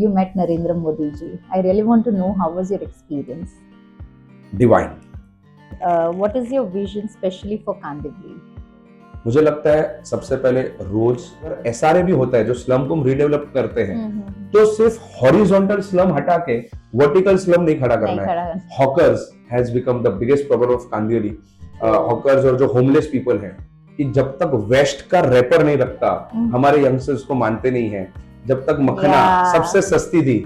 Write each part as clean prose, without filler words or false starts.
You met Narendra Modi ji. I really want to know how was your experience? Divine. What is your vision, especially for Kandivali? मुझे लगता है सबसे पहले रोज अगर SRA भी होता है जो स्लम को हम रीडेवलप करते हैं तो सिर्फ हॉरिजॉन्टल स्लम हटा के वर्टिकल स्लम नहीं खड़ा करना है। Hawkers has become the biggest problem of Kandivali. Hawkers और जो होमलेस पीपल हैं कि जब तक वेस्ट का रैपर नहीं रखता हमारे यंगस्टर्स को मानते नहीं है। जब तक मखना सबसे सस्ती थी,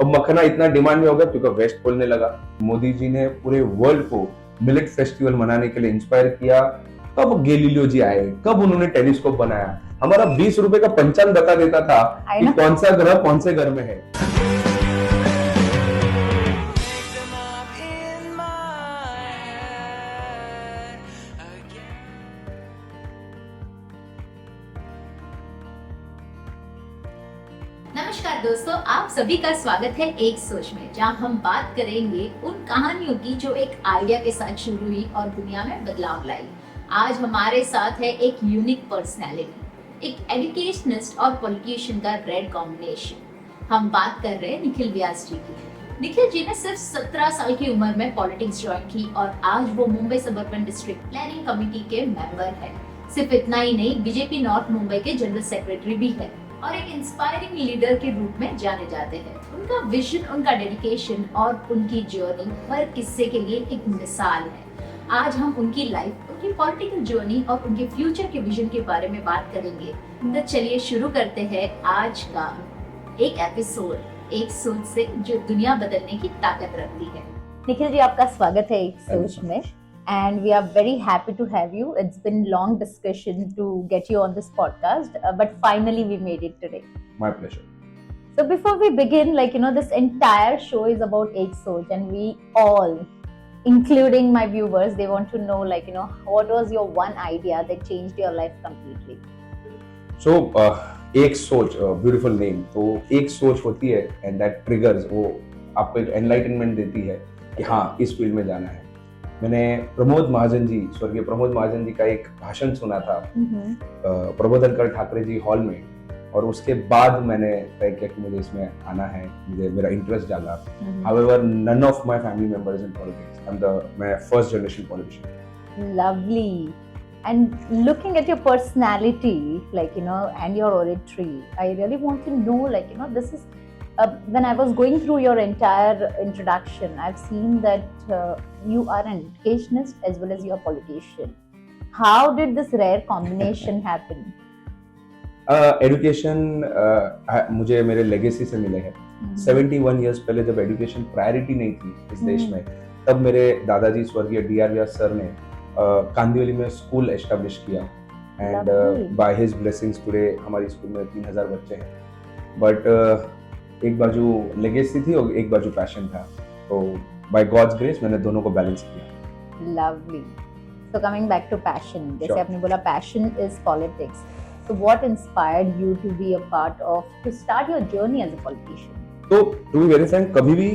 अब मखना इतना डिमांड में होगा क्योंकि वेस्ट खोलने लगा। मोदी जी ने पूरे वर्ल्ड को मिलेट फेस्टिवल मनाने के लिए इंस्पायर किया। कब गैलीलियो जी आए, कब उन्होंने टेलीस्कोप बनाया। हमारा 20 रुपए का पंचांग बता देता था कि कौन सा ग्रह कौन से घर में है। नमस्कार दोस्तों, आप सभी का स्वागत है एक सोच में, जहां हम बात करेंगे उन कहानियों की जो एक आइडिया के साथ शुरू हुई और दुनिया में बदलाव लाई। आज हमारे साथ है एक यूनिक पर्सनैलिटी, एक एजुकेशनिस्ट और पॉलिटिशियन का रेड कॉम्बिनेशन। हम बात कर रहे हैं निखिल व्यास जी की। निखिल जी ने सिर्फ 17 साल की उम्र में पॉलिटिक्स ज्वाइन की और आज वो Mumbai suburban district planning committee के मेंबर है। सिर्फ इतना ही नहीं, बीजेपी नॉर्थ मुंबई के जनरल सेक्रेटरी भी है और एक इंस्पायरिंग लीडर के रूप में जाने जाते हैं। उनका विजन, उनका डेडिकेशन और उनकी जर्नी हर किस्से के लिए एक मिसाल है। आज हम उनकी लाइफ, उनकी पॉलिटिकल जर्नी और उनके फ्यूचर के विजन के बारे में बात करेंगे। तो चलिए शुरू करते हैं आज का एक एपिसोड, एक सोच से जो दुनिया बदलने की ताकत रखती है। निखिल जी, आपका स्वागत है एक सोच में। And we are very happy to have you. It's been long discussion to get you on this podcast, but finally we made it today. My pleasure. So before we begin, this entire show is about Ek Soch, and we all, including my viewers, they want to know, what was your one idea that changed your life completely? So, Ek Soch, beautiful name. तो एक सोच होती है and that triggers, वो आपको एक enlightenment देती है कि हाँ इस फील्ड में जाना है। मैंने प्रमोद महाजन जी, स्वर्गीय प्रमोद महाजन जी का एक भाषण सुना था प्रबोधनकर ठाकरे जी हॉल में, और उसके बाद मैंने तय किया कि मुझे इसमें आना है, मुझे मेरा इंटरेस्ट जागा। However, none of my family members in politics. मैं first generation politician. Lovely. And looking at your personality, and your oratory, I really want to know, this is. When I was going through your entire introduction, I've seen that you are an educationist as well as you are a politician. How did this rare combination happen? Education मुझे मेरे legacy से मिले हैं। 71 years पहले जब education priority नहीं थी इस देश में, तब मेरे दादाजी स्वर्गीय DR व्यास सर ने कांदिवली में स्कूल एस्टेब्लिश किया and by his blessings today हमारी स्कूल में 3000 बच्चे हैं। बट एक बाजू लेगेसी थी और एक बाजू पैशन था, तो बाय गॉड्स ग्रेस मैंने दोनों को बैलेंस किया। Lovely. So coming back to passion, जैसे आपने बोला passion is politics, so what inspired you to be a part of, to start your journey as a politician? तो टू बी वेरी फ्रैंक, कभी भी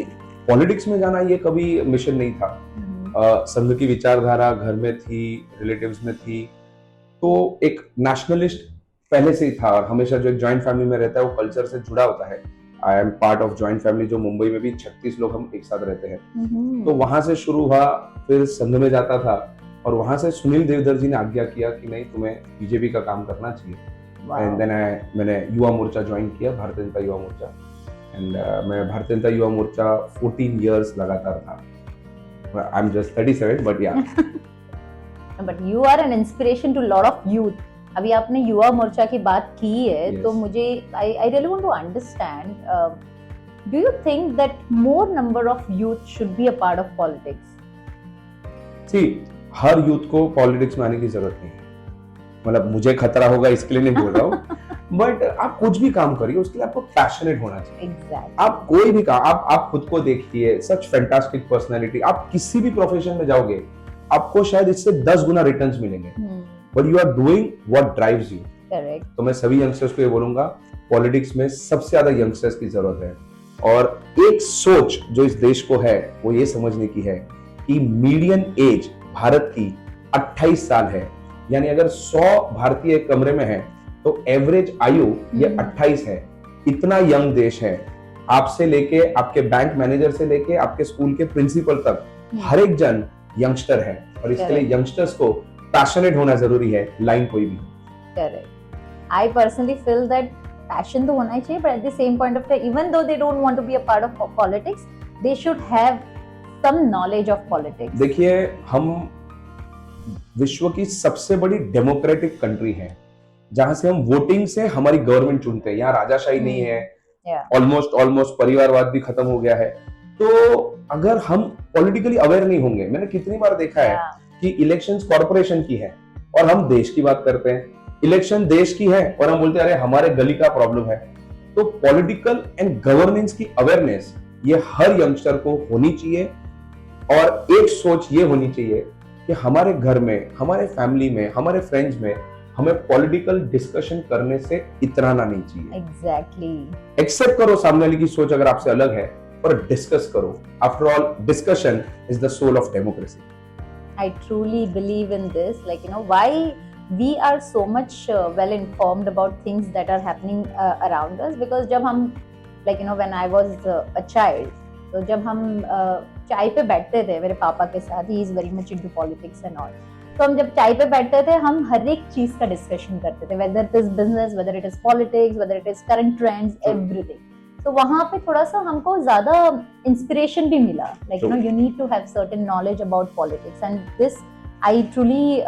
पॉलिटिक्स में जाना ये कभी मिशन नहीं था। संघ की विचारधारा घर में थी, रिलेटिव्स में थी, तो एक नेशनलिस्ट पहले से ही था और हमेशा जो एक जॉइंट फैमिली में रहता है वो कल्चर से जुड़ा होता है। I am part of joint family, जो मुंबई में भी 36 लोग हम एक साथ रहते हैं। तो वहां से शुरू हुआ, फिर संघ में जाता था और वहां से सुनील देवधर जी ने आज्ञा किया कि नहीं, तुम्हें बीजेपी का काम करना चाहिए। एंड देन मैंने युवा मोर्चा ज्वाइन किया, भारतीय जनता युवा मोर्चा। एंड मैं भारतीय जनता युवा मोर्चा 14 इयर्स लगातार था। I am just 37, but yeah but you are an inspiration to lot of youth. अभी आपने युवा मोर्चा की बात की है, yes. तो मुझे I really want to understand, do you think that more number of youth should be a part of politics? See, हर youth को पॉलिटिक्स में आने की जरूरत नहीं है। मतलब मुझे खतरा होगा इसके लिए नहीं बोल रहा हूँ बट आप कुछ भी काम करिए उसके लिए आपको पैशनेट होना चाहिए। Exactly. आप कोई भी काम, आप खुद को देखिए, सच फैंटास्टिक पर्सनैलिटी, आप किसी भी प्रोफेशन में जाओगे आपको शायद इससे 10 गुना रिटर्न्स मिलेंगे। But you are doing what drives you. Correct. तो मैं सभी यंगस्टर्स को ये बोलूंगा, पॉलिटिक्स में सबसे ज्यादा यंगस्टर्स की जरूरत है। और एक सोच जो इस देश को है वो ये समझने की है कि मीडियन एज भारत की 28 साल है। यानी अगर 100 भारतीय कमरे में है तो एवरेज आयु ये 28 है। इतना यंग देश है आपसे लेके आपके बैंक मैनेजर से लेके आपके स्कूल के प्रिंसिपल तक हर एक जन यंगस्टर है और इसके लिए यंगस्टर्स को पैशनेट होना जरूरी है, लाइन कोई भी। Correct. I personally feel that passion तो होना ही चाहिए, but at the same point of time even though they don't want to be a part of politics, they should have some knowledge of politics. देखिए, हम विश्व की सबसे बड़ी डेमोक्रेटिक कंट्री है, जहां से हम वोटिंग से हमारी गवर्नमेंट चुनते हैं। यहाँ राजाशाही नहीं है, ऑलमोस्ट परिवारवाद भी खत्म हो गया है। तो अगर हम पॉलिटिकली अवेयर नहीं होंगे, मैंने कितनी बार देखा है कि इलेक्शंस कॉर्पोरेशन की है और हम देश की बात करते हैं, इलेक्शन देश की है और हम बोलते हैं अरे हमारे गली का प्रॉब्लम है। तो पॉलिटिकल एंड गवर्नेंस की अवेयरनेस ये हर यंगस्टर को होनी चाहिए और एक सोच ये होनी चाहिए कि हमारे घर में, हमारे फैमिली में, हमारे फ्रेंड्स में हमें पॉलिटिकल डिस्कशन करने से इतराना नहीं चाहिए। एग्जैक्टली। एक्सेप्ट करो सामने वाले की सोच अगर आपसे अलग है, पर डिस्कस करो। After all, discussion is the soul of democracy. I truly believe in this, like, you know, why we are so much well informed about things that are happening around us, because जब हम, like, you know, when I was a child, तो जब हम चाय पे बैठते थे मेरे पापा के साथ, he is very much into politics and all, तो हम जब चाय पे बैठते थे हम हर एक चीज का डिस्कशन करते थे, whether it is business, whether it is politics, whether it is current trends, everything. तो वहाँ पे थोड़ा सा हमको ज्यादा इंस्पिरेशन भी मिला, like, you know, you need to have certain knowledge about politics, and this I truly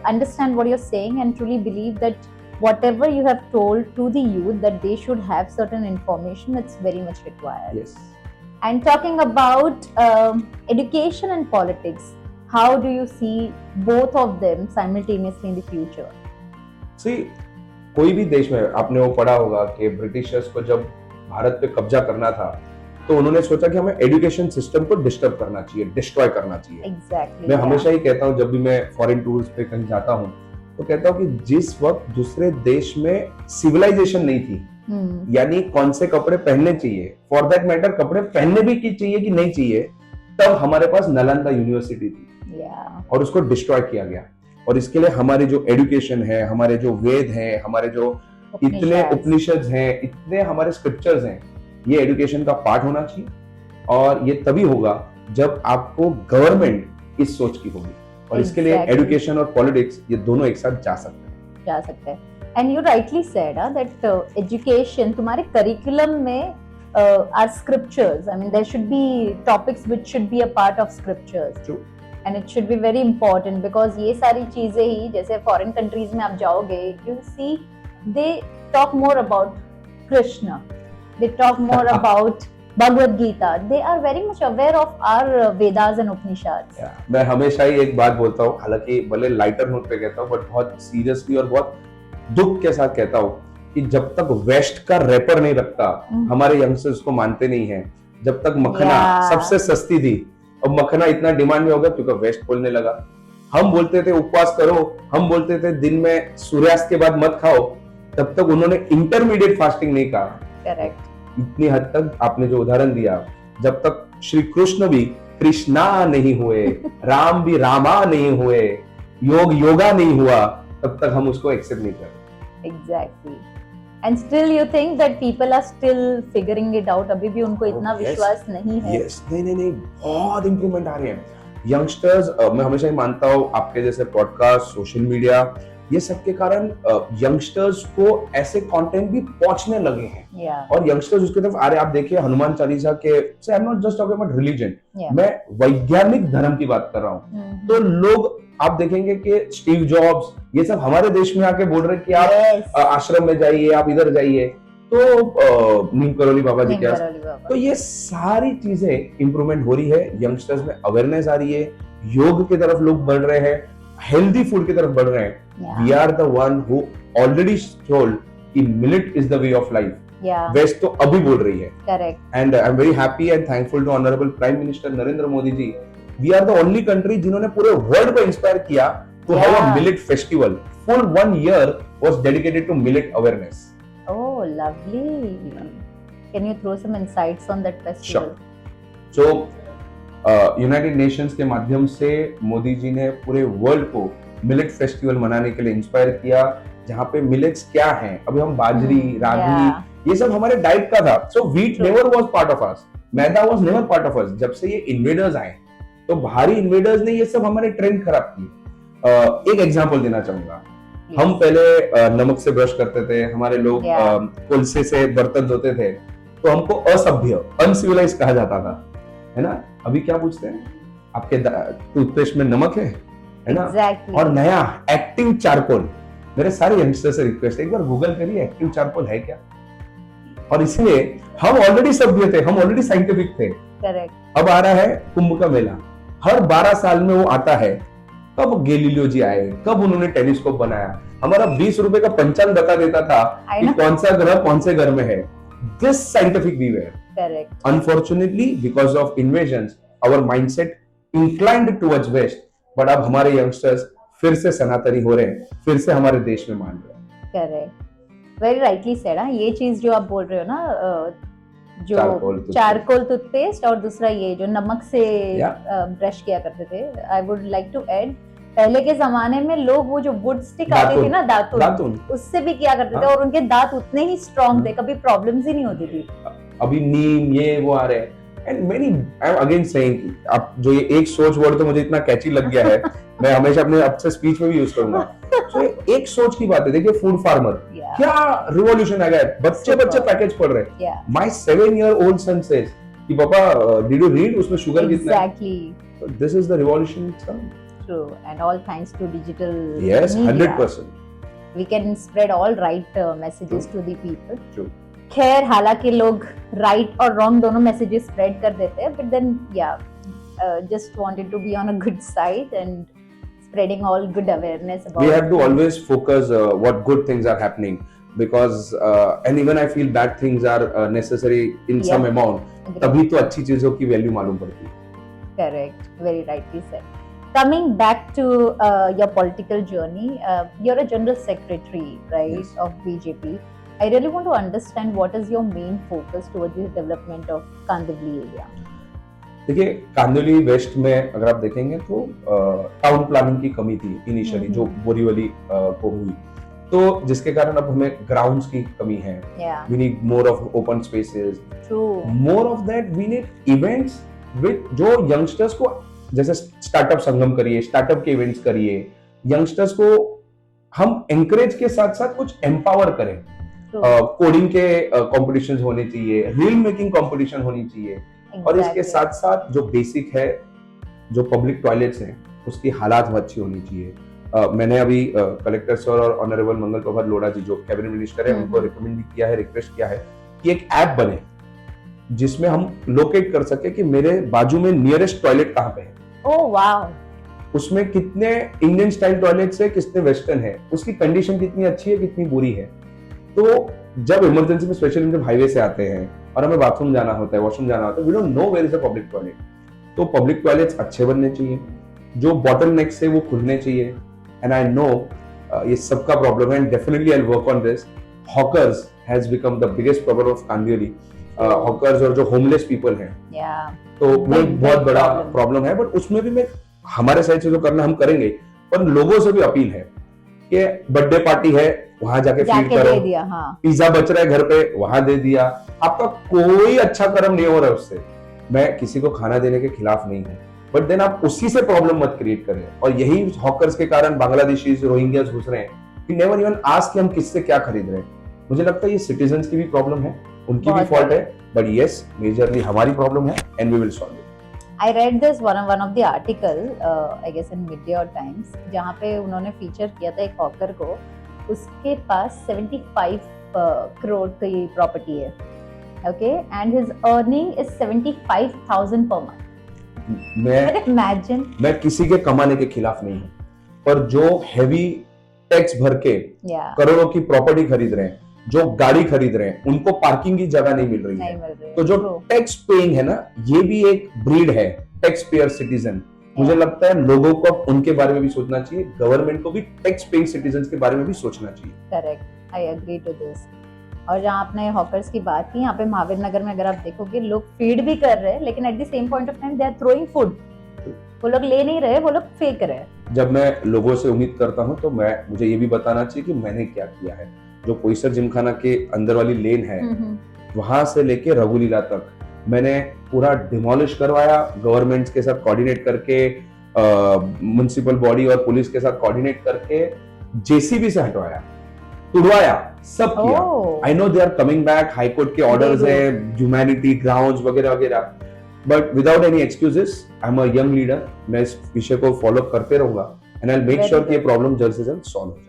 understand what you're saying and truly believe that whatever you have told to the youth that they should have certain information, it's very much required. Yes. And talking about education and politics, how do you see both of them simultaneously in the future? See, कोई भी देश में आपने वो पढ़ा होगा कि Britishers को जब भारत पे कब्जा करना था तो उन्होंने सोचा कि हमें एजुकेशन सिस्टम को डिस्टर्ब करना चाहिए, डिस्ट्रॉय करना चाहिए। Exactly, मैं हमेशा ही कहता हूँ जब भी मैं फॉरेन टूर्स पे कहीं जाता हूँ तो कहता हूँ कि जिस वक्त दूसरे देश में सिविलाइजेशन नहीं थी, यानी कौन से कपड़े पहनने चाहिए, फॉर दैट मैटर कपड़े पहनने भी की चाहिए कि नहीं चाहिए, तब हमारे पास नालंदा यूनिवर्सिटी थी और उसको डिस्ट्रॉय किया गया। और इसके लिए हमारे जो एजुकेशन है, हमारे जो वेद हैं, हमारे जो इतने उपनिषद हैं, इतने हमारे स्क्रिप्चर्स हैं, ये एजुकेशन का पार्ट होना चाहिए। और ये तभी होगा जब आपको गवर्नमेंट इस सोच की होगी, और इसके लिए एजुकेशन और पॉलिटिक्स ये दोनों एक साथ जा सकते हैं। And you rightly said that education तुम्हारे करिकुलम में are scriptures, I mean there should be topics which should be a part of scriptures, and it should be very important, because ये सारी चीजें ही, जैसे फॉरेन कंट्रीज में आप जाओगे, you see they talk more about Krishna, they talk more about Bhagavad Gita, they are very much aware of our Vedas and Upanishads. मैं हमेशा ही एक बात बोलता हूँ, हालांकि भले लाइटर नोट पे कहता हूँ, बट बहुत सीरियसली और बहुत दुख के साथ कहता हूँ कि जब तक वेस्ट का रैपर नहीं रखता, हमारे यंगस्टर्स को मानते नहीं है। जब तक मखना सबसे सस्ती थी, अब मखना इतना डिमांड में होगा क्योंकि वेस्ट खोलने लगा। हम बोलते थे उपवास करो, हम बोलते थे दिन में सूर्यास्त के बाद मत खाओ, तब तक उन्होंने इंटरमीडिएट फास्टिंग नहीं कहा। करेक्ट। इतनी हद तक आपने जो उदाहरण दिया, जब तक श्री कृष्ण भी कृष्णा नहीं हुए, राम भी रामा नहीं हुए, योग योगा नहीं हुआ, तब तक हम उसको एक्सेप्ट नहीं कर। Exactly. And still you think that people are still figuring it out, अभी भी उनको इतना विश्वास नहीं है। यस, नहीं, बहुत इंप्रूवमेंट आ रही है। यंगस्टर्स, मैं हमेशा ही मानता हूँ आपके जैसे पॉडकास्ट, सोशल मीडिया, ये सब के कारण यंगस्टर्स को ऐसे कंटेंट भी पहुंचने लगे हैं, और यंगस्टर्स उसकी तरफ आ रहे। आप देखिए हनुमान चालीसा के, I am not just talking about religion, मैं वैज्ञानिक धर्म की बात कर रहा हूँ। तो लोग आप देखेंगे कि स्टीव जॉब्स ये सब हमारे देश में आके बोल रहे कि आप आश्रम में जाइए, आप इधर जाइए, तो नीम करोली बाबा जी के आस। तो ये सारी चीजें इंप्रूवमेंट हो रही है, यंगस्टर्स में अवेयरनेस आ रही है, योग की तरफ लोग बढ़ रहे हैं, हेल्दी फूड की तरफ बढ़ रहे हैं। We are the one who already told कि millet is the way of life. West तो अभी बोल रही है। Correct. And I'm very happy and thankful to Honorable Prime Minister Narendra Modi ji. We are the only country जिन्होंने पूरे वर्ल्ड को inspire किया to have a millet festival. Full 1 year was dedicated to millet awareness. Oh, lovely. Can you throw some insights on that festival? Sure. So United Nations के माध्यम से मोदी जी ने पूरे world को मिलेट फेस्टिवल मनाने के लिए इंस्पायर किया, जहाँ पे मिलेट्स क्या हैं, अभी हम बाजरी, रागी ये सब हमारे डाइट का था. So wheat never was part of us, maida was never part of us. जब से ये इन्वेडर्स आए तो बाहरी इन्वेडर्स ने ये सब हमारे ट्रेंड खराब किए. एक एग्जांपल देना चाहूंगा. हम पहले नमक से ब्रश करते थे, हमारे लोग कोलसे से बर्तन धोते थे, तो हमको असभ्य, अनसिविलाइज कहा जाता था, है ना. अभी क्या पूछते हैं, आपके टूथपेस्ट में नमक है ना. और नया एक्टिव चारकोल. मेरे सारे यंगस्टर से रिक्वेस्ट है, एक बार गूगल करिए एक्टिव चारकोल है क्या. और इसलिए हम ऑलरेडी सभ्य थे, हम ऑलरेडी साइंटिफिक थे. करेक्ट. अब आ रहा है कुंभ का मेला, हर 12 साल में वो आता है. कब गैलीलियो जी आए, कब उन्होंने टेलीस्कोप बनाया, हमारा 20 रुपए का पंचांग बता देता था कि कौन सा ग्रह कौन से घर में है. This scientific we were. Correct. Unfortunately because of invasions our mindset inclined towards west. But अब हमारे यंगस्टर्स फिर से सनातनी हो रहे हैं, फिर से हमारे देश में मान रहे हैं. करेक्ट. Very rightly said. ये चीज जो आप बोल रहे हो ना, जो चारकोल टूथपेस्ट और दूसरा ये जो नमक से ब्रश किया करते थे, I would like to add, पहले के जमाने में लोग वो जो वुड स्टिक आती थी ना, दातुन, उससे भी किया करते थे और उनके दांत उतने ही स्ट्रॉन्ग थे, कभी प्रॉब्लम्स ही नहीं होती थी. अभी नीम ये वो आ रहे हैं. And many, I am again saying, आप जो ये एक सोच वर्ड तो मुझे इतना कैची लग गया है, मैं हमेशा अपने अब से स्पीच में भी यूज करूंगा. तो एक सोच की बात है. देखिए फूड फार्मर, क्या रिवॉल्यूशन आ गया है. बच्चे पैकेज पढ़ रहे हैं. माय 7-year-old son says कि पापा डिड यू रीड उसमें शुगर कितना है. Exactly. This is the revolution it's come. True. And all thanks to digital. Yes, 100%. We can spread all right messages to the people. True. खैर, हालांकि लोग right और wrong दोनों मैसेजेस स्प्रेड कर देते हैं, but then just wanted to be on a good side and spreading all good awareness about. We have to always focus what good things are happening, because and even I feel bad things are necessary in some amount. तभी तो अच्छी चीजों की value मालूम पड़ती है. Correct, very rightly said. Coming back to your political journey, you're a general secretary, right, yes, of BJP. I really want to understand what is your main focus towards the development of Kandivali area. देखिए, Kandivali waste में अगर आप देखेंगे तो town planning की कमी थी initially, जो बोरीवली को हुई, तो जिसके कारण अब हमें ग्राउंड्स की कमी है. We need more of open spaces, more of that. We need events with जो यंगस्टर्स को, जैसे स्टार्टअप संगम करिए, स्टार्टअप के इवेंट्स करिए, यंगस्टर्स को हम एनकरेज के साथ साथ कुछ एम्पावर करें. कोडिंग के कॉम्पिटिशन्स होने चाहिए, रील मेकिंग कॉम्पिटिशन होनी चाहिए. और इसके साथ साथ जो बेसिक है, जो पब्लिक टॉयलेट्स हैं, उसकी हालात अच्छी होनी चाहिए. मैंने अभी कलेक्टर सर और ऑनरेबल मंगल प्रभात लोढ़ा जी जो कैबिनेट मिनिस्टर है, उनको रिकमेंड भी किया है, रिक्वेस्ट किया है कि एक ऐप बने जिसमें हम लोकेट कर सके कि मेरे बाजू में नियरेस्ट टॉयलेट कहाँ पे है. ओह वाव. उसमें कितने इंडियन स्टाइल टॉयलेट्स है, कितने वेस्टर्न है, उसकी कंडीशन कितनी अच्छी है, कितनी बुरी है. तो जब इमरजेंसी में स्पेशली जब हाईवे से आते हैं और हमें बाथरूम जाना होता है, वॉशरूम जाना होता है, we don't know where is a public toilet. तो पब्लिक टॉयलेट्स अच्छे बनने चाहिए, जो बॉटल नेक से वो खुलने चाहिए. एंड आई नो ये सबका प्रॉब्लम है, and definitely I will work on this. Hawkers has become the biggest problem of Kandivali. Hawkers और जो होमलेस पीपल हैं, तो वो बहुत बड़ा प्रॉब्लम है. बट उसमें भी मैं, हमारे साइड से जो करना हम करेंगे, पर लोगों से भी अपील है कि बर्थडे पार्टी है, वहां जाके फीड करो. पिज्जा बच रहा है घर पे, वहां दे दिया. आपका कोई अच्छा कर्म नहीं हो रहा है उससे. मैं किसी को खाना देने के खिलाफ नहीं हूँ, बट देन आप उसी से प्रॉब्लम मत क्रिएट करें. और यही हॉकर्स के कारण बांग्लादेशीज, रोहिंग्यास घुस रहे हैं कि नेवर इवन आस्क कि हम किससे क्या खरीद रहे हैं. मुझे लगता है ये सिटीजन्स की भी प्रॉब्लम है, उनकी भी फॉल्ट है, बट यस, मेजरली हमारी प्रॉब्लम है, and we will solve it. I read this one of the article, I guess in Midday or Times, जहाँ पे उन्होंने फीचर किया था एक हॉकर को. उसके पास 75 करोड़ की प्रॉपर्टी है, okay, and his earning is 75,000 per month. मैं किसी के कमाने के खिलाफ नहीं हूँ, पर जो हेवी टैक्स भर के करोड़ों की प्रॉपर्टी खरीद रहे हैं, जो गाड़ी खरीद रहे हैं, उनको पार्किंग की जगह नहीं मिल रही है. तो जो टैक्स पेइंग है ना, ये भी एक ब्रीड है, टैक्स पेयर सिटीजन. मुझे लगता है लोगों को उनके बारे में भी सोचना चाहिए, गवर्नमेंट को भी टैक्स पेइंग सिटीजन्स के बारे में भी सोचना चाहिए. Correct, I agree to this. और जहाँ आपने हॉकर्स की बात की, यहाँ पे महावीर नगर में अगर आप देखोगे, लोग फीड भी कर रहे हैं, लेकिन at the same point of time they are throwing food. वो लोग ले नहीं रहे, वो लोग फेंक रहे हैं. जब मैं लोगों से उम्मीद करता हूँ, तो मुझे ये भी बताना चाहिए कि मैंने क्या किया है. जो पोईसर जिमखाना के अंदर वाली लेन है, वहां से लेके रघुलीला तक मैंने पूरा डिमोलिश करवाया, गवर्नमेंट के साथ कोऑर्डिनेट करके, म्युनिसिपल बॉडी और पुलिस के साथ कोऑर्डिनेट करके जेसीबी से हटवाया, तुड़वाया, सब किया। I know they are coming back, high court के ऑर्डर्स है, ह्यूमैनिटी ग्राउंड्स वगैरह वगैरह, but without any excuses, I am a young leader, मैं इस विषय को फॉलो करते रहूंगा and I will make sure कि ये प्रॉब्लम जल्द से जल्द सॉल्व हो जाए।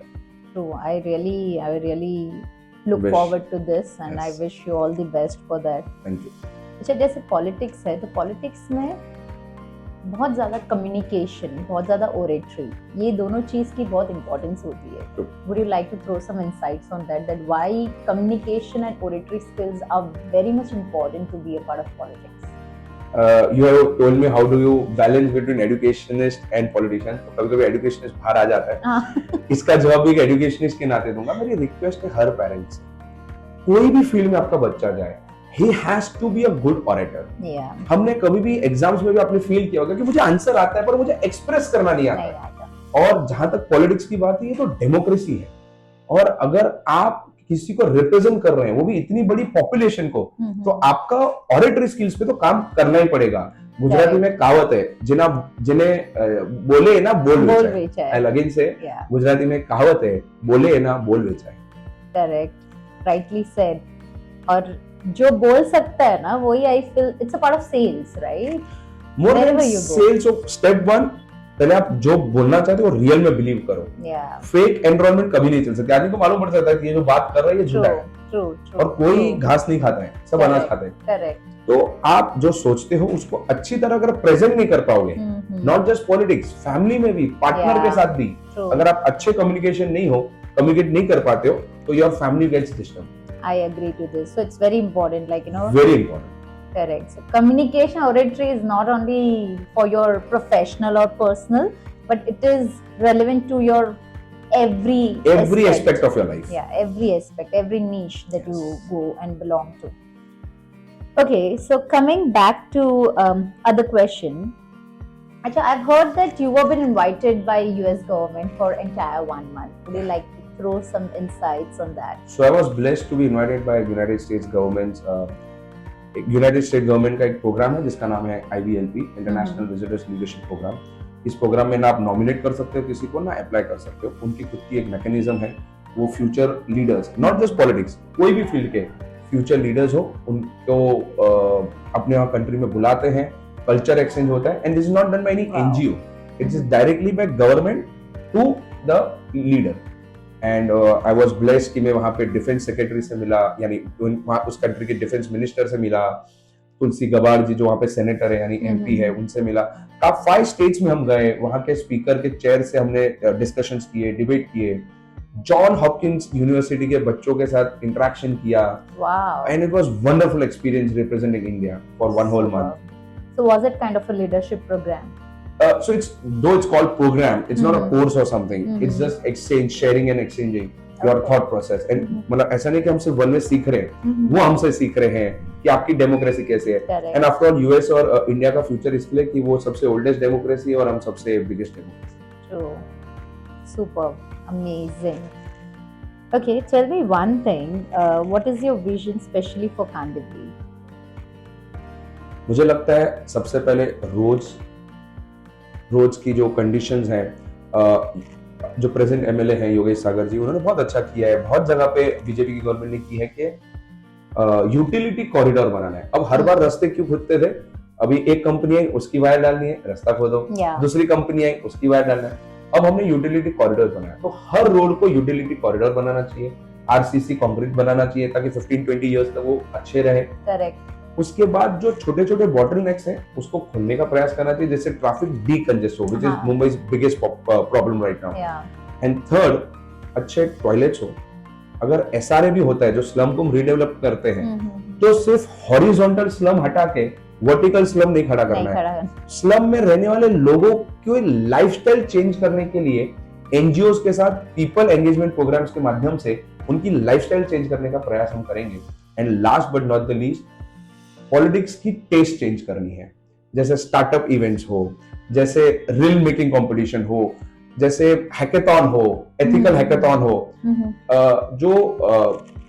True. I really look forward to this and I wish you all the best for that. Thank you. अच्छा, जैसे पॉलिटिक्स है तो पॉलिटिक्स में बहुत ज़्यादा कम्युनिकेशन, बहुत ज़्यादा ओरेटरी, ये दोनों चीज़ की बहुत इंपॉर्टेंस होती है। Would you like to throw some insights on that why communication and oratory skills are very much important to be a part of politics? You have told me how do you balance between educationist and politician. कभी-कभी educationist बाहर आ जाता है। इसका जवाब भी एक educationist के नाते दूंगा। मेरी रिक्वेस्ट है हर पेरेंट्स से, कोई भी फील्ड में आपका बच्चा जाए, he has to be a good orator. हमने कभी भी एग्जाम्स में भी आपने फील किया होगा कि मुझे आंसर आता है पर मुझे एक्सप्रेस करना नहीं आता। और जहां तक पॉलिटिक्स की बात है, ये तो डेमोक्रेसी है, और अगर आप किसी को रिप्रेजेंट कर रहे हैं, वो भी इतनी बड़ी पॉपुलेशन को, तो आपका ऑरेटरी स्किल्स पे तो काम करना ही पड़ेगा। गुजराती में कहावत है, जिन्हें बोले ना बोल वेचाए। आई अगेन से, गुजराती में कहावत है, बोले ना बोल वेचाए। Correct, rightly said. और जो बोल सकता है ना, वही I feel it's a part of sales, right? More than sales, step 1, पहले आप जो बोलना चाहते हो रियल में बिलीव करो। फेक एनवायरनमेंट कभी नहीं चल सकता। आदमी को मालूम पड़ सकता है कि ये जो बात कर रहा है ये झूठा है, और कोई घास नहीं खाता है, सब अनाज खाते हैं। करेक्ट। तो आप जो सोचते हो उसको अच्छी तरह अगर प्रेजेंट नहीं कर पाओगे, नॉट जस्ट पॉलिटिक्स, फैमिली में भी, पार्टनर के साथ भी, अगर आप अच्छे कम्युनिकेशन नहीं हो, कम्युनिकेट नहीं कर पाते हो, तो your family gets disturb. I agree to this. So it's very important, like, you know. Very important. Correct. So communication oratory is not only for your professional or personal, but it is relevant to your every aspect of your life. Yeah, every aspect, every niche that you go and belong to. Okay, so coming back to other question. Achha, I've heard that you have been invited by US government for entire 1 month. Would you like to throw some insights on that? So I was blessed to be invited by United States government. United state government का एक programme है जिसका नाम है IVLP, international visitors leadership programme. इस programme में ना आप नॉमिनेट कर सकते हो किसी को, ना अप्लाई कर सकते हो। उनकी खुद की एक मैकेनिज्म है, वो future leaders, not just politics, कोई भी फील्ड के फ्यूचर लीडर्स हो, उनको अपने वहाँ कंट्री में बुलाते हैं, कल्चर एक्सचेंज होता है, and this is not done by any NGO, it is directly by government to the leader. And I was blessed कि मैं वहाँ पे डिफेंस सेक्रेटरी से मिला, यानी उस कंट्री के डिफेंस मिनिस्टर से मिला, तुलसी गबार्ड जी जो वहाँ पे सेनेटर है यानी MP है, उनसे मिला। टॉप 5 स्टेट्स में हम गए, वहाँ के स्पीकर के चेयर से हमने डिस्कशंस किए, डिबेट किए, जॉन हॉपकिंस यूनिवर्सिटी के बच्चों के साथ इंटरेक्शन किया। And it was wonderful experience representing India for 1 whole month. So was it kind of a leadership program? So though it's called program, it's not a course or something. It's just exchange, sharing and exchanging your thought process. And मतलब ऐसा नहीं कि हम सिर्फ one में सीख रहे हैं, वो हमसे सीख रहे हैं कि आपकी डेमोक्रेसी कैसे है। एंड आफ्टर ऑल US और इंडिया का फ्यूचर इसलिए कि वो सबसे ओल्डेस्ट डेमोक्रेसी है और हम सबसे biggest democracy. True. Superb. Amazing. Okay, tell me one thing. What is your vision specially for Kandivali? मुझे लगता है सबसे पहले रोज की जो कंडीशंस हैं, जो प्रेजेंट MLA हैं योगेश सागर जी, उन्होंने बहुत अच्छा किया है। बहुत जगह पे बीजेपी की गवर्नमेंट ने की है कि यूटिलिटी कॉरिडोर बनाना है। अब हर बार रास्ते क्यों खुदते थे? अभी एक कंपनी आई, उसकी वायर डालनी है, रास्ता खोदो, दूसरी कंपनी आई, उसकी वायर डालना है। अब हमने यूटिलिटी कॉरिडोर बनाया, तो हर रोड को यूटिलिटी कॉरिडोर बनाना चाहिए, RCC कंक्रीट बनाना चाहिए ताकि 15-20 इयर्स तक वो अच्छे रहे। करेक्ट। उसके बाद जो छोटे छोटे बॉटलनेक्स हैं उसको खोलने का प्रयास करना चाहिए, जैसे ट्रैफिक डीकंजेस्ट हो, which is मुंबई's biggest problem right now. And third, अच्छे टॉयलेट्स हो। अगर SRA भी होता है जो स्लम को हम रीडेवलप करते हैं, तो सिर्फ हॉरिजॉन्टल स्लम हटा के वर्टिकल स्लम नहीं खड़ा करना है। स्लम में रहने वाले लोगों की लाइफस्टाइल चेंज करने के लिए NGOs के साथ पीपल एंगेजमेंट प्रोग्राम्स के माध्यम से उनकी लाइफस्टाइल चेंज करने का प्रयास हम करेंगे। And last but not the least, politics की टेस्ट चेंज करनी है, जैसे स्टार्टअप इवेंट्स हो, जैसे रील मेकिंग कंपटीशन हो, जैसे हैकेथॉन हो, एथिकल हैकेथॉन हो, जो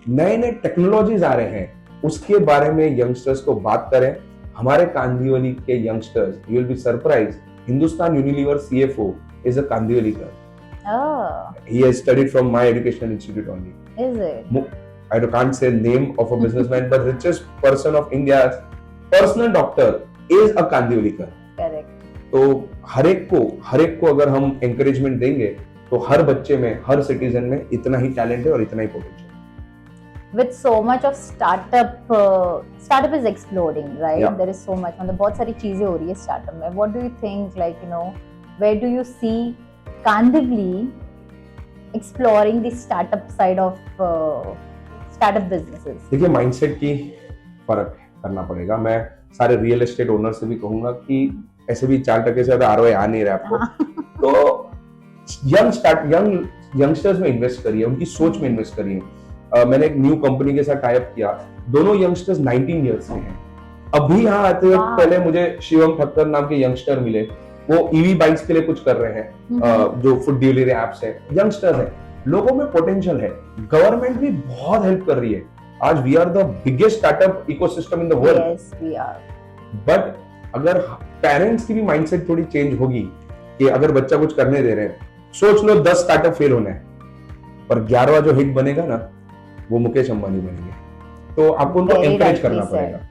नए नए टेक्नोलॉजीज आ रहे हैं उसके बारे में यंगस्टर्स को बात करें. हमारे कांदिवली के youngsters, you will be surprise, Hindustan Unilever CFO is a कांदिवलीकर. He has studied from my educational institute only. Is it? I can't say name of a businessman, but richest person of India's personal doctor is a Kandivalikar. Correct. तो हर एक को अगर हम encouragement देंगे तो हर बच्चे में, हर सिटीजन में इतना ही टैलेंट है और इतना ही potential. With so much of startup is exploding, right? Yeah. There is so much. मतलब बहुत सारी चीजें हो रही है startup में. What do you think? Like, you know, where do you see Kandivali exploring the startup side of startup businesses? देखिए, mindset की फर्क करना पड़ेगा. मैं सारे रियल एस्टेट ओनर से भी कहूंगा कि ऐसे भी 4% से ज्यादा आरओआई आ नहीं रहा आपको. तो यंगस्टर्स में इन्वेस्ट करिए, उनकी सोच में इन्वेस्ट करिए. मैंने एक न्यू कंपनी के साथ टाई अप किया. दोनों यंगस्टर्स 19 इयर्स के हैं. अभी यहाँ आते वक्त पहले मुझे शिवम ठक्कर नाम के यंगस्टर मिले. वो ईवी बाइक्स के लिए कुछ कर रहे हैं, जो फूड डिलीवरी एप्स है. यंगस्टर्स है, लोगों में पोटेंशियल है. गवर्नमेंट भी बहुत हेल्प कर रही है. आज we are the biggest startup ecosystem in the world. Yes, we are. But अगर पेरेंट्स की भी माइंडसेट थोड़ी चेंज होगी कि अगर बच्चा कुछ करने दे रहे हैं, सोच लो 10 स्टार्टअप फेल होने हैं, पर 11वां जो हिट बनेगा ना, वो मुकेश अंबानी बनेंगे. तो आपको उनको एनकरेज करना पड़ेगा.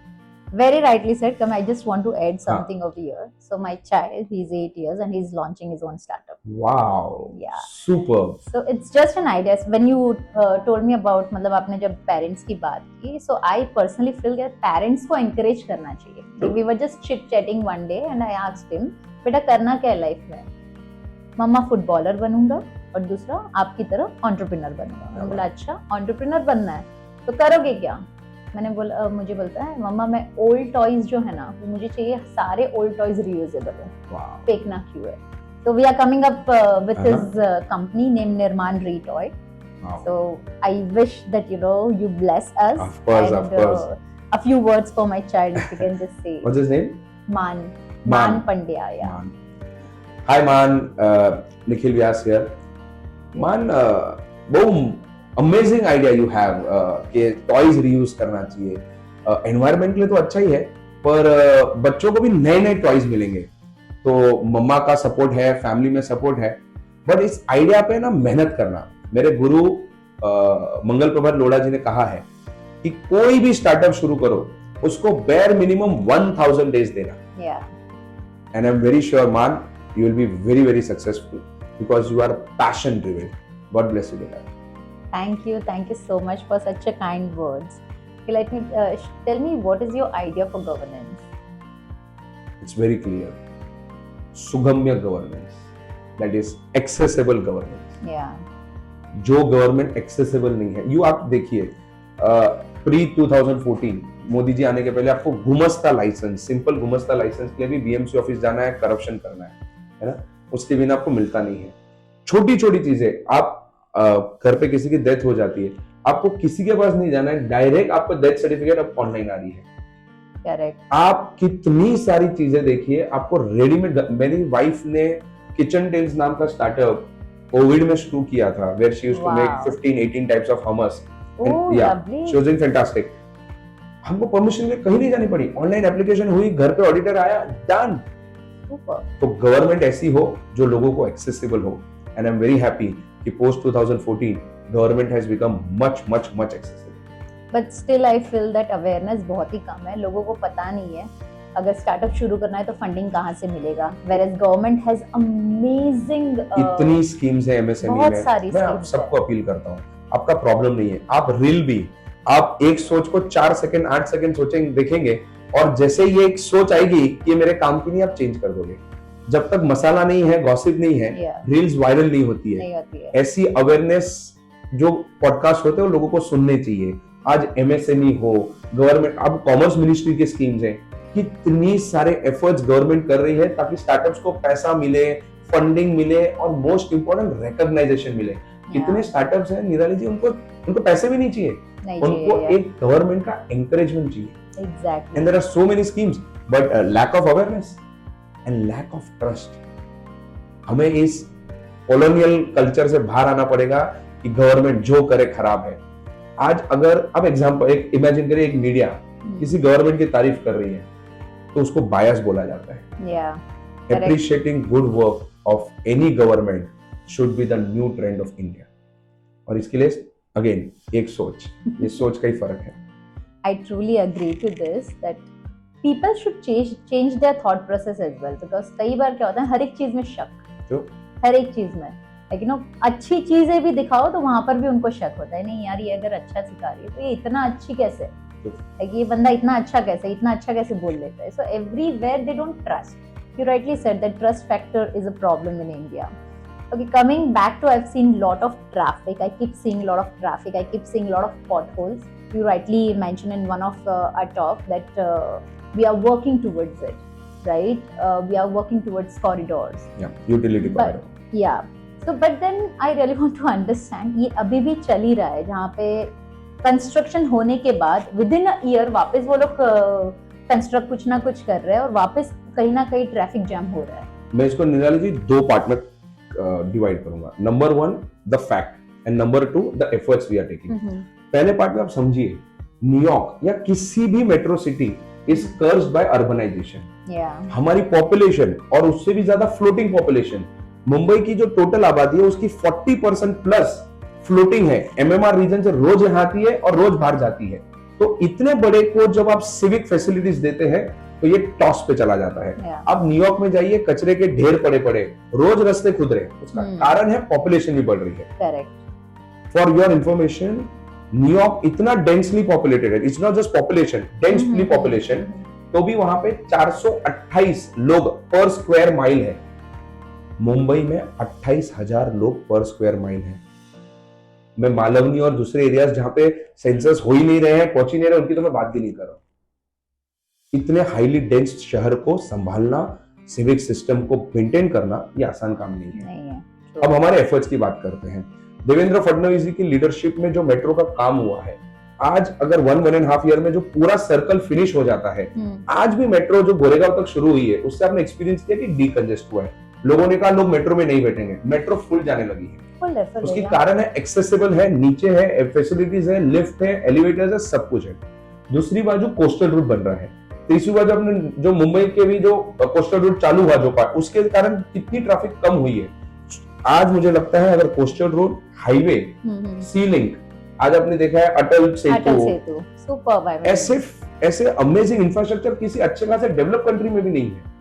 Very rightly said. Come, I just want to add something over here. So my child, he's 8 years and he's launching his own startup. Wow. Yeah. Superb. So it's just an idea. So when you told me about, मतलब आपने जब parents की बात की, so I personally feel that parents को encourage करना चाहिए. So we were just chit chatting one day and I asked him, बेटा करना क्या है लाइफ में? मम्मा फुटबॉलर बनूंगा और दूसरा आपकी तरह एंटरप्रेन्योर बनूंगा. मैंने बोला अच्छा एंटरप्रेन्योर बनना है तो करोगे क्या? मैंने बोला, मुझे बोलता है मम्मा मैं ओल्ड टॉयज जो है ना, वो मुझे चाहिए सारे ओल्ड टॉयज रीयूजेबल हो, फेंकना क्यों है. So we are coming up with his company named Nirman Retoy. Wow. So I wish that you bless us. Of course, and, of course. A few words for my child, if you can just say. What's his name? Man Pandya. Yeah. Man. Hi Man, Nikhil Vyas here. Man, boom. Amazing idea you have कि toys reuse करना चाहिए. Environment के लिए तो अच्छा ही है, पर बच्चों को भी नए नए टॉयज मिलेंगे. तो मम्मा का सपोर्ट है, फैमिली में सपोर्ट है, बट इस आइडिया पे ना मेहनत करना. मेरे गुरु मंगल प्रभात लोढ़ा जी ने कहा है कि कोई भी स्टार्टअप शुरू करो, उसको बेयर मिनिमम 1000 डेज देना. And I am very sure man you will be very very successful because you are passion driven. God bless you बेटा. Thank you so much for such a kind words. Okay, let me tell me, what is your idea for governance? It's very clear. Sugamya governance, that is accessible governance. Yeah. जो government accessible नहीं है. आप देखिए, pre 2014 Modi ji आने के पहले आपको गुमस्ता लाइसेंस, सिंपल गुमस्ता लाइसेंस के लिए भी बीएमसी ऑफिस जाना है, करप्शन करना है ना, उसके बिना आपको मिलता नहीं है. छोटी छोटी चीजें, आप घर पे किसी की डेथ हो जाती है, आपको किसी के पास नहीं जाना है, डायरेक्ट आपको डेथ सर्टिफिकेट अब ऑनलाइन आ रही है. करेक्ट. आप कितनी सारी चीजें देखिए, आपको रेडीमेड. मेरी वाइफ ने किचन टेल्स नाम का स्टार्टअप कोविड में शुरू किया था, where she used to make 15-18 types of hummus. She was doing fantastic. हमको परमिशन में कहीं नहीं जानी पड़ी, ऑनलाइन एप्लीकेशन हुई, घर पे ऑडिटर आया, डन. तो गवर्नमेंट ऐसी हो जो लोगों को एक्सेसिबल हो. And I am very happy कि post 2014 government has become much much much accessible. But still I feel that awareness बहुत ही कम है. लोगों को पता नहीं है अगर स्टार्टअप शुरू करना है तो फंडिंग कहाँ से मिलेगा. Whereas government has amazing इतनी स्कीम्स है एमएसएमई में. मैं आप सबको अपील करता हूँ, आपका प्रॉब्लम नहीं है, आप रील भी, आप एक सोच को 4 सेकंड 8 सेकंड सोचेंगे, देखेंगे, और जैसे ये एक सोच आएगी कि मेरे काम की नहीं, आप चेंज कर दोगे. जब तक मसाला नहीं है, गॉसिप नहीं है, रील्स वायरल नहीं होती है. ऐसी अवेयरनेस जो पॉडकास्ट होते हैं वो लोगों को सुनने चाहिए. आज एमएसएमई हो, गवर्नमेंट, अब कॉमर्स मिनिस्ट्री की स्कीम्स हैं, कितनी सारे एफर्ट्स गवर्नमेंट कर रही है ताकि स्टार्टअप्स को पैसा मिले, फंडिंग मिले और मोस्ट इंपोर्टेंट रिकॉग्नाइजेशन मिले. कितने स्टार्टअप्स हैं निराली जी, उनको पैसे भी नहीं चाहिए, उनको एक गवर्नमेंट का एनकरेजमेंट चाहिए. Exactly. And there are so many schemes, but lack of awareness and lack of trust. हमें इस कॉलोनियल कल्चर से बाहर आना पड़ेगा कि गवर्नमेंट जो करे खराब है। आज अगर अब एग्जांपल एक इमेजिन करिए, एक मीडिया किसी गवर्नमेंट की तारीफ कर रही है तो उसको बायस बोला जाता है। Appreciating good work of any government should be the new trend of India. और इसके लिए अगेन एक सोच, ये सोच का ही फर्क है। I truly agree to this that people should change their thought process as well, because कई बार क्या होता है हर एक चीज में शक, हर एक चीज में लेकिन अच्छी चीजें भी दिखाओ तो वहां पर भी उनको शक होता है, नहीं यार ये अगर अच्छा सिखा रही है तो ये इतना अच्छी कैसे, ये बंदा इतना अच्छा कैसे बोल लेता है। So everywhere they don't trust. You rightly said that trust factor is a problem in India. Okay, coming back to, I've seen lot of traffic. I keep seeing lot of traffic. I keep seeing lot of potholes. You rightly mentioned in one of our talk that we are working towards it, right? We are working towards corridors. Yeah, utility corridor. Yeah. So, but then I really want to understand, ये अभी भी चल ही रहा है जहाँ पे construction होने के बाद within a year वापस वो लोग कंस्ट्रक्ट कुछ ना कुछ कर रहे हैं और वापस कहीं ना कहीं ट्रैफिक जैम हो रहा है। मैं इसको निराली जी दो पार्ट में डिवाइड करूंगा। Number 1 the fact and number 2 the efforts we are taking. पहले पार्ट में आप समझिए, न्यूयॉर्क या किसी भी metro city is cursed by urbanisation. हमारी पॉपुलेशन और उससे भी ज्यादा फ्लोटिंग पॉपुलेशन, मुंबई की जो टोटल आबादी है उसकी 40% प्लस फ्लोटिंग है। एमएमआर रीजन से रोज यहाँ आती है और रोज बाहर जाती है। तो इतने बड़े को जब आप सिविक फैसिलिटीज देते हैं तो ये टॉस पे चला जाता है। अब न्यूयॉर्क में जाइए, कचरे के ढेर पड़े पड़े, रोज रास्ते खुद रहे। उसका कारण है पॉपुलेशन भी बढ़ रही है। Correct. For your information, New York इतना डेंसली पॉपुलेटेड है, it's not just population, densely population, तो भी वहां पे 428 लोग पर स्क्वायर माइल है। मुंबई में 28,000 लोग पर स्क्वायर माइल है। मैं मालवनी और दूसरे एरियाज जहां पे सेंसस हो ही नहीं रहे हैं, पहुंच ही नहीं रहे, उनकी तो मैं बात भी नहीं कर रहा हूं। इतने हाईली डेंस शहर को संभालना, सिविक सिस्टम को मेंटेन करना, ये आसान काम नहीं है। अब हमारे एफर्ट्स की बात करते हैं। देवेंद्र फडणवीस जी की लीडरशिप में जो मेट्रो का काम हुआ है, आज अगर 1.5 ईयर में जो पूरा सर्कल फिनिश हो जाता है, आज भी मेट्रो जो गोरेगांव तक शुरू हुई है उससे आपने एक्सपीरियंस किया कि डीकंजेस्ट हुआ है। लोगों ने कहा लोग मेट्रो में नहीं बैठेंगे, मेट्रो फुल जाने लगी है। उसकी कारण है एक्सेसिबल है, नीचे है, फैसिलिटीज है, लिफ्ट है, एलिवेटर्स है, सब कुछ है। दूसरी बाजू कोस्टल रूट बन रहा है। तीसरी बाजू अपने जो मुंबई के भी जो कोस्टल रूट चालू हुआ जो पार्ट, उसके कारण कितनी ट्रैफिक कम हुई है। आज मुझे लगता है अगर कोस्टल रोड, हाईवे, सी लिंक, आज आपने देखा है अटल सेतु, सुपर, ऐसे अमेजिंग इंफ्रास्ट्रक्चर किसी अच्छे खासे डेवलप कंट्री में भी नहीं है।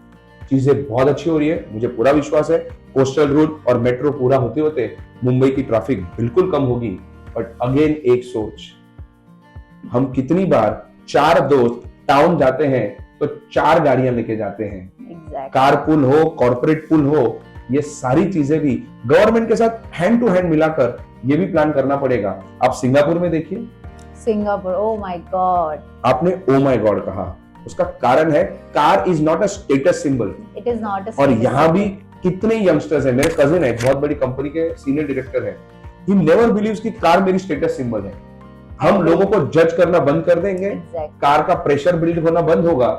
चीजें बहुत अच्छी हो रही है, मुझे पूरा विश्वास है कोस्टल रूट और मेट्रो पूरा होते होते मुंबई की ट्रैफिक बिल्कुल कम होगी। बट अगेन एक सोच, हम कितनी बार 4 दोस्त टाउन जाते हैं तो 4 गाड़ियां लेके जाते हैं। कार पुल हो, कॉर्पोरेट पुल हो, ये सारी चीजें भी गवर्नमेंट के साथ हैंड टू हैंड मिलाकर ये भी प्लान करना पड़ेगा। आप सिंगापुर में देखिए, सिंगापुर, ओह माय गॉड, आपने ओह माय गॉड कहा, उसका कारण है car is not a status symbol. It is not a. और यहाँ भी कितने यंगस्टर्स हैं, मेरे कजिन है, बहुत बड़ी कंपनी के सीनियर डायरेक्टर है, ही नेवर बिलीव्स कि कार मेरी स्टेटस सिंबल है। हम लोगों को जज करना बंद कर देंगे, कार का प्रेशर बिल्ड होना बंद होगा,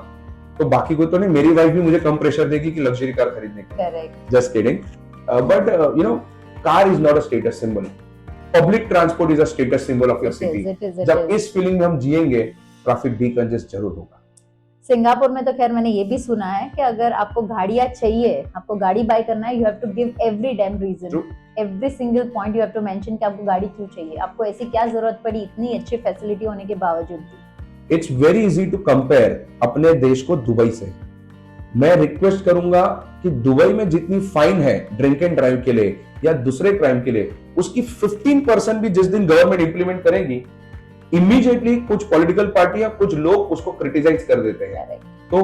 तो बाकी कोई तो नहीं, मेरी वाइफ भी मुझे कम प्रेशर देगी कि लग्जरी कार खरीदने की। Just kidding, but you know car is not a status symbol. Public transport is a status symbol of your city. जब इस फीलिंग में हम जिएंगे, ट्रैफिक डीकंजेस्ट जरूर होगा। सिंगापुर में तो खैर मैंने ये भी सुना है कि अगर आपको गाड़ियां चाहिए, आपको गाड़ी बाय करना है, you have to give every damn reason, every single point you have to mention कि आपको गाड़ी क्यों चाहिए, आपको ऐसी क्या जरूरत पड़ी इतनी अच्छी फैसिलिटी होने के बावजूद भी। It's very easy to compare अपने देश को दुबई से। मैं रिक्वेस्ट करूंगा कि दुबई में जितनी फाइन है ड्रिंक एंड ड्राइव के लिए या दूसरे क्राइम के लिए, उसकी 15% भी जिस दिन गवर्नमेंट इंप्लीमेंट करेगी, इमीडिएटली कुछ पॉलिटिकल पार्टियां, कुछ लोग उसको क्रिटिसाइज कर देते हैं। तो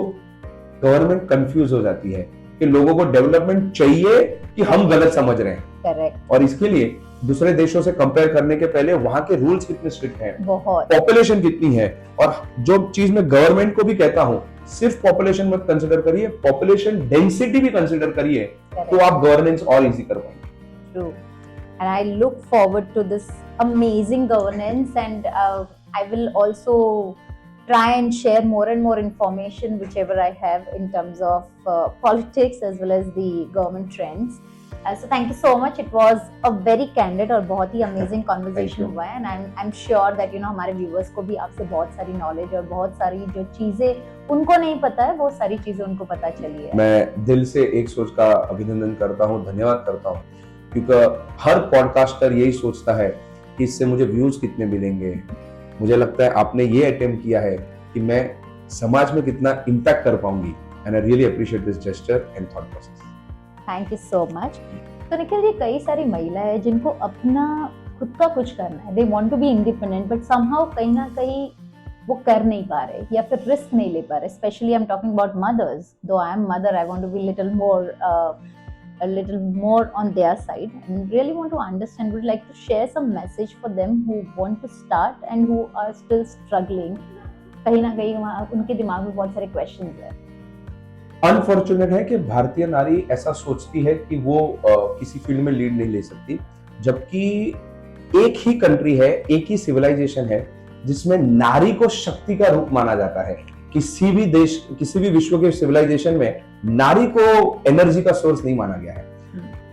गवर्नमेंट कंफ्यूज हो जाती है कि लोगों को डेवलपमेंट चाहिए कि हम गलत समझ रहे हैं। और इसके लिए दूसरे देशों से कंपेयर करने के पहले वहां के रूल्स कितने स्ट्रिक्ट हैं, पॉपुलेशन कितनी है, और जो चीज मैं गवर्नमेंट को भी कहता हूं, सिर्फ पॉपुलेशन मत कंसिडर करिए, पॉपुलेशन डेंसिटी भी कंसिडर करिए, तो आप गवर्नेंस और इजी कर पाएंगे। True. And I look forward to this amazing governance, and I will also try and share more and more information whichever I have in terms of politics as well as the government trends. So thank you so much. It was a very candid और बहुत ही amazing conversation हुआ है, and I'm sure that हमारे viewers को भी आपसे बहुत सारी knowledge और बहुत सारी जो चीजें उनको नहीं पता है वो सारी चीजें उनको पता चली है। मैं दिल से एक सोच का अभिनंदन करता हूँ, धन्यवाद करता हूँ, क्योंकि हर पॉडकास्टर यही सोचता है कि इससे मुझे व्यूज कितने मिलेंगे। मुझे लगता है आपने ये अटेम्प्ट किया है कि मैं समाज में कितना इम्पैक्ट कर पाऊंगी, and I really appreciate this gesture and thought process. Thank you so much. तो निखिल जी, कई सारी महिलाएं हैं जिनको अपना खुद का कुछ करना है, they want to be independent, but somehow कहीं ना कहीं वो कर नहीं पा रहे या फिर रिस्क नहीं ले पा रहे। Specially I am talking about mothers, though I am mother, I want to be a little more on their side and really want to understand, would like to share some message for them who want to start and who are still struggling। कहीं ना कहीं उनके दिमाग में बहुत सारे questions हैं। Unfortunate है कि भारतीय नारी ऐसा सोचती है कि वो किसी फील्ड में लीड नहीं ले सकती, जबकि एक ही कंट्री है, एक ही सिविलाइजेशन है जिसमें नारी को शक्ति का रूप माना जाता है। किसी भी देश, किसी भी विश्व के सिविलाइजेशन में नारी को एनर्जी का सोर्स नहीं माना गया है।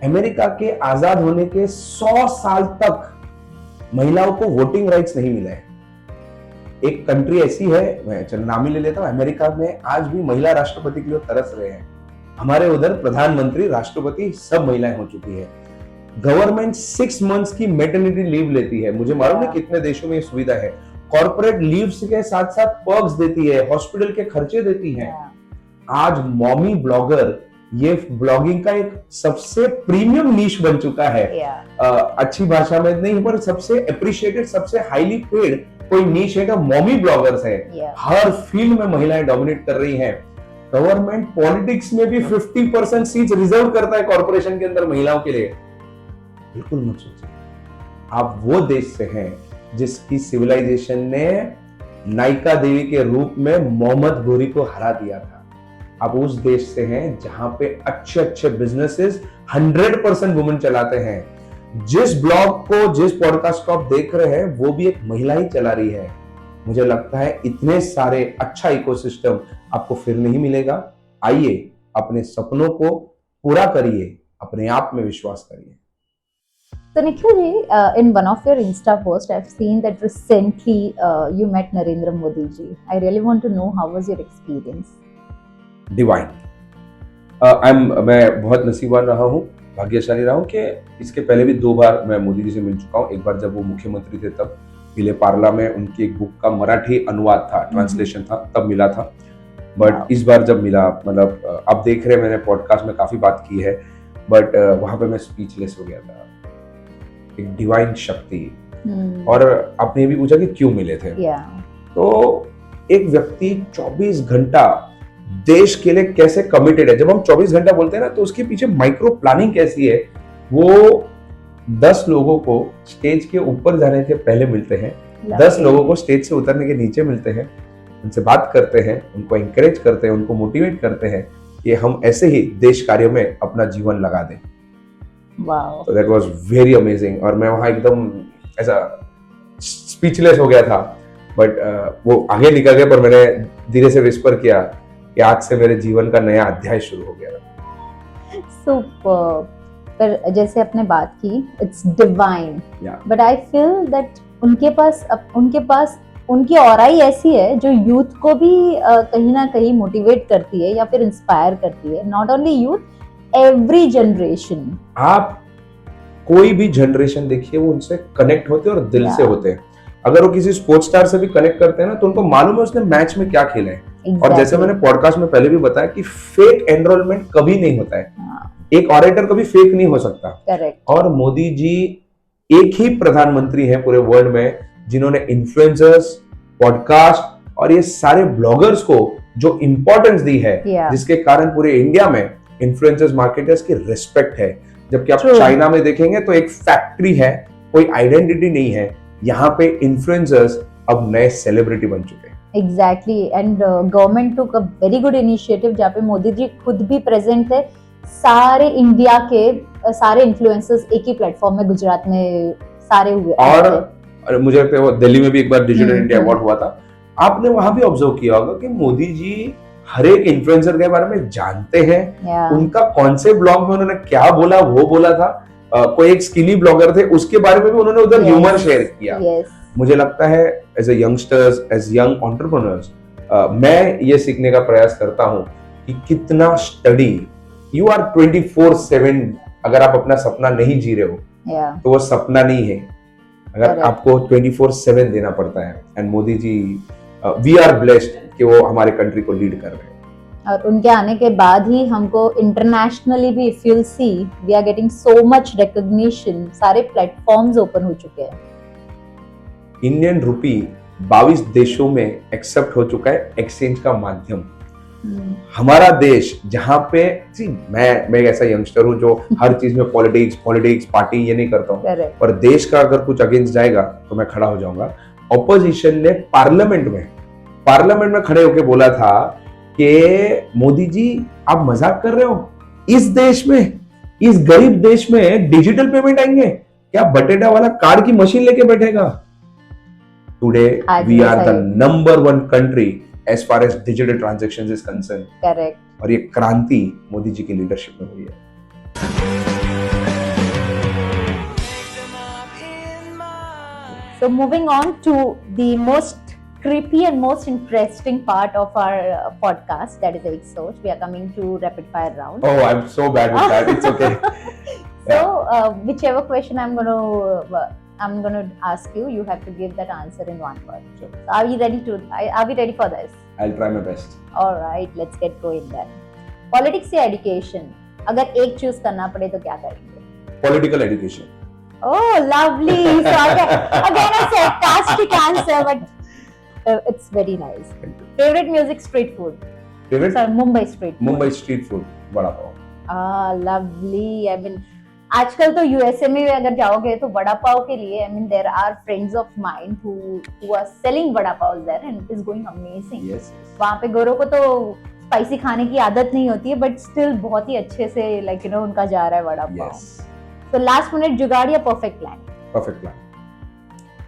अमेरिका के आजाद होने के 100 साल तक महिलाओं को वोटिंग राइट्स नहीं मिले हैं। एक कंट्री ऐसी है, मैं चलो नाम ही ले लेता हूं, अमेरिका में आज भी महिला राष्ट्रपति के लिए तरस रहे हैं। हमारे उधर प्रधानमंत्री, राष्ट्रपति सब महिलाएं हो चुकी है। गवर्नमेंट 6 मंथ्स की मैटरनिटी लीव लेती है। मुझे मालूम है कितने देशों में ये सुविधा है। कॉर्पोरेट लीव्स के साथ साथ पर्क्स देती है, हॉस्पिटल के खर्चे देती है। आज मॉमी ब्लॉगर ये ब्लॉगिंग का एक सबसे प्रीमियम नीश बन चुका है। अच्छी भाषा में नहीं, पर सबसे अप्रिशिएटेड, सबसे हाईली पेड कोई नीश है, मॉमी ब्लॉगर्स है। हर फील्ड में महिलाएं डोमिनेट कर रही हैं। गवर्नमेंट पॉलिटिक्स में भी 50% सीट्स रिजर्व करता है कॉर्पोरेशन के अंदर महिलाओं के लिए। बिल्कुल मत सोचिए, आप वो देश से हैं जिसकी सिविलाइजेशन ने नायिका देवी के रूप में मोहम्मद घोरी को हरा दिया था। आप उस देश से हैं जहां पे अच्छे अच्छे बिजनेसेस 100% वुमेन चलाते हैं। जिस ब्लॉग को, जिस पॉडकास्ट को आप देख रहे हैं, वो भी एक महिला ही चला रही है। मुझे लगता है इतने सारे अच्छा इकोसिस्टम आपको फिर नहीं मिलेगा। आइए, अपने सपनों को पूरा करिए, अपने आप में विश्वास करिए। So Nikhil ji, in one of your Insta posts, I've seen that recently you met Narendra Modi ji. I really want to know how was your experience? Divine. मैं बहुत नसीबवान रहा हूँ, भाग्यशाली रहा हूँ कि इसके पहले भी 2 बार मैं मोदी जी से मिल चुका हूँ। एक बार जब वो मुख्यमंत्री थे तब विले पार्ला में उनकी एक बुक का मराठी अनुवाद था, ट्रांसलेशन था, तब मिला था। बट इस बार जब मिला, मतलब आप देख रहे हैं मैंने पॉडकास्ट में काफी बात की है, बट वहां पे मैं स्पीचलेस हो गया था। एक डिवाइन शक्ति। और आपने भी पूछा कि क्यों मिले थे। तो एक व्यक्ति 24 घंटा देश के लिए कैसे कमिटेड है। जब हम 24 घंटा बोलते हैं ना, तो उसके पीछे माइक्रो प्लानिंग कैसी है। वो 10 लोगों को स्टेज के ऊपर जाने के पहले मिलते हैं, 10 लोगों को स्टेज से उतरने के नीचे मिलते हैं, उनसे बात करते हैं, उनको एंकरेज करते हैं, उनको मोटिवेट करते हैं कि हम ऐसे ही देश कार्य में अपना जीवन लगा दें। So that was very amazing। और मैं वहाँ एकदम ऐसा स्पीचलेस हो गया था। बट वो आगे निकल गया, पर मैंने धीरे से विस्पर किया कि आज से मेरे जीवन का नया अध्याय शुरू हो गया। सुपर। पर जैसे आपने बात की, it's divine, but I feel that उनके पास उनकी ऑराई ऐसी है जो यूथ को भी कहीं ना कहीं मोटिवेट करती है या फिर इंस्पायर करती है। Not only youth, every generation. आप कोई भी जनरेशन देखिए, वो उनसे कनेक्ट होते हैं और दिल से होते हैं। अगर वो किसी स्पोर्ट्स स्टार से भी कनेक्ट करते हैं ना, तो उनको मालूम है उसने मैच में क्या खेला है। और जैसे मैंने पॉडकास्ट में पहले भी बताया कि फेक एनरोलमेंट कभी नहीं होता है। एक ऑरेटर कभी फेक नहीं हो सकता। करेक्ट। और मोदी जी एक ही प्रधानमंत्री हैं पूरे वर्ल्ड में जिन्होंने इन्फ्लुएंसर्स, पॉडकास्ट और ये सारे ब्लॉगर्स को जो इंपॉर्टेंस दी है, जिसके कारण पूरे इंडिया में इन्फ्लुएंसर्स, मार्केटर्स की रिस्पेक्ट है। जबकि आप चाइना में देखेंगे तो एक फैक्ट्री है, कोई आइडेंटिटी नहीं है। यहाँ पे इन्फ्लुएंसर्स अब नए सेलिब्रिटी बन चुके हैं। Exactly. And government took a very good initiative जहाँ पे मोदी जी खुद भी प्रेजेंट थे। सारे इंडिया के सारे इन्फ्लुएंसर्स एक ही प्लेटफॉर्म में गुजरात में सारे हुए। और मुझे लगता है वो दिल्ली में भी एक बार डिजिटल इंडिया अवार्ड हुआ था। आपने वहां भी ऑब्जर्व किया होगा कि मोदी जी हर एक इन्फ्लुएंसर के बारे में जानते हैं, Yeah. उनका कौन से ब्लॉग में उन्होंने क्या बोला वो बोला था। कोई एक स्किनी ब्लॉगर थे, उसके बारे में भी उन्होंने उधर Yes. ह्यूमर शेयर किया। Yes. मुझे लगता है as a youngsters, as young entrepreneurs, मैं ये सीखने का प्रयास करता हूँ कि कितना स्टडी, यू आर 24/7, अगर आप अपना सपना नहीं जी रहे हो Yeah. तो वो सपना नहीं है, अगर Correct. आपको 24/7 देना पड़ता है। And Modi ji, we are blessed कि वो हमारे कंट्री को लीड कर रहे हैं। और उनके आने के बाद ही हमको इंटरनेशनली भी, if you'll see, we are getting so much recognition, सारे प्लेटफॉर्म्स ओपन हो चुके हैं। इंडियन रुपी 22 देशों में एक्सेप्ट हो चुका है एक्सचेंज का माध्यम। हमारा देश जहां पे, मैं एक ऐसा यंगस्टर हूं जो हर चीज में पॉलिटिक्स पार्टी ये नहीं करता हूं, Correct. पर देश का अगर कुछ अगेंस्ट जाएगा तो मैं खड़ा हो जाऊंगा। ऑपोजिशन ने पार्लियामेंट में खड़े होकर बोला था कि मोदी जी आप मजाक कर रहे हो, इस देश में, इस गरीब देश में डिजिटल पेमेंट आएंगे क्या? बटेटा वाला कार्ड की मशीन लेके बैठेगा। Today we are the number 1 country as far as digital transactions is concerned. Correct. और ये क्रांति मोदी जी की लीडरशिप में हुई है। So moving on to the most creepy and most interesting part of our podcast, that is Ek Soch. We are coming to rapid fire round. Oh, I'm so bad with that. It's okay. So whichever question I'm going to ask you, you have to give that answer in one word. Sure. So are we ready for this? I'll try my best. All right, let's get going then. Politics या education, अगर एक choose करना पड़े तो क्या करेंगे? Political education. Oh, lovely. So again a sarcastic answer, but it's very nice. Favorite music, street food? Favorite? Sorry, Mumbai street food. Mumbai street food, vada pav. Ah, lovely. I mean, आजकल तो USA में अगर जाओगे तो वड़ा पाव के लिए, I mean, there are friends of mine who are selling vada pav there and it is going amazing. Yes. वहाँ पे गोरों को तो स्पाइसी खाने की आदत नहीं होती है, बट स्टिल बहुत ही अच्छे से लाइक यू नो उनका जा रहा है वड़ा पाव। Yes. तो लास्ट मिनट जुगाड़ या perfect plan? Perfect plan.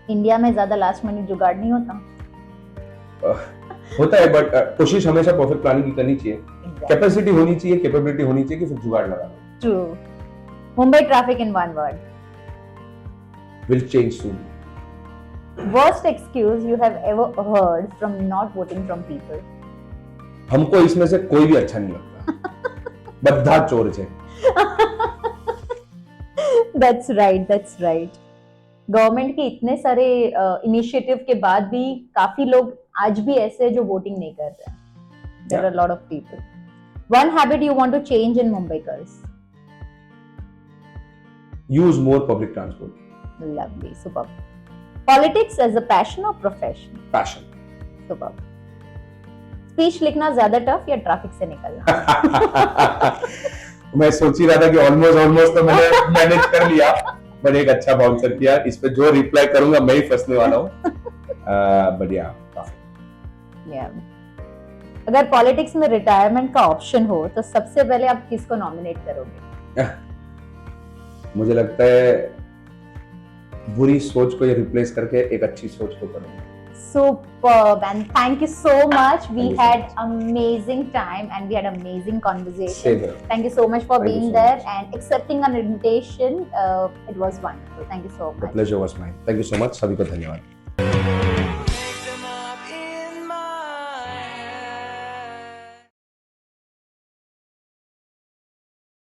India में ज्यादा लास्ट मिनट जुगाड़ नहीं होता। होता है, बट कोशिश हमेशा परफेक्ट प्लानिंग की करनी चाहिए। कैपेसिटी होनी चाहिए, कैपेबिलिटी होनी चाहिए कि फिर जुगाड़ लगा लो। True. Mumbai traffic in one word. Will change soon. Worst excuse you have ever heard from not voting from people. हमको इसमें से कोई भी अच्छा नहीं लगता। बद्धा चोर छे। That's right. गवर्नमेंट के इतने सारे इनिशिएटिव के बाद भी काफी लोग आज भी ऐसे जो वोटिंग नहीं कर रहे हैं। There are a lot of people. One habit you want to change in Mumbaikars. Use more public transport. Lovely, superb. Politics as a passion or profession? Passion. Superb. Speech लिखना ज्यादा टफ या traffic से निकलना? मैं सोच ही रहा था कि ऑलमोस्ट तो मैंने मैनेज कर लिया, बट एक अच्छा बाउंसर किया। इस पे जो रिप्लाई करूंगा मैं ही फंसने वाला हूँ। बढ़िया, काफी। अगर पॉलिटिक्स में रिटायरमेंट का ऑप्शन हो तो सबसे पहले आप किसको नॉमिनेट करोगे? मुझे लगता है बुरी सोच को ये रिप्लेस करके एक अच्छी सोच को करूंगा। Superb, and thank you so much. We Thank you so had much. amazing time and we had amazing conversation. Same here. Thank you so much for Thank you being so there much. and accepting an invitation. It was wonderful. Thank you so The much. pleasure was mine. Thank you so much. सभी को धन्यवाद।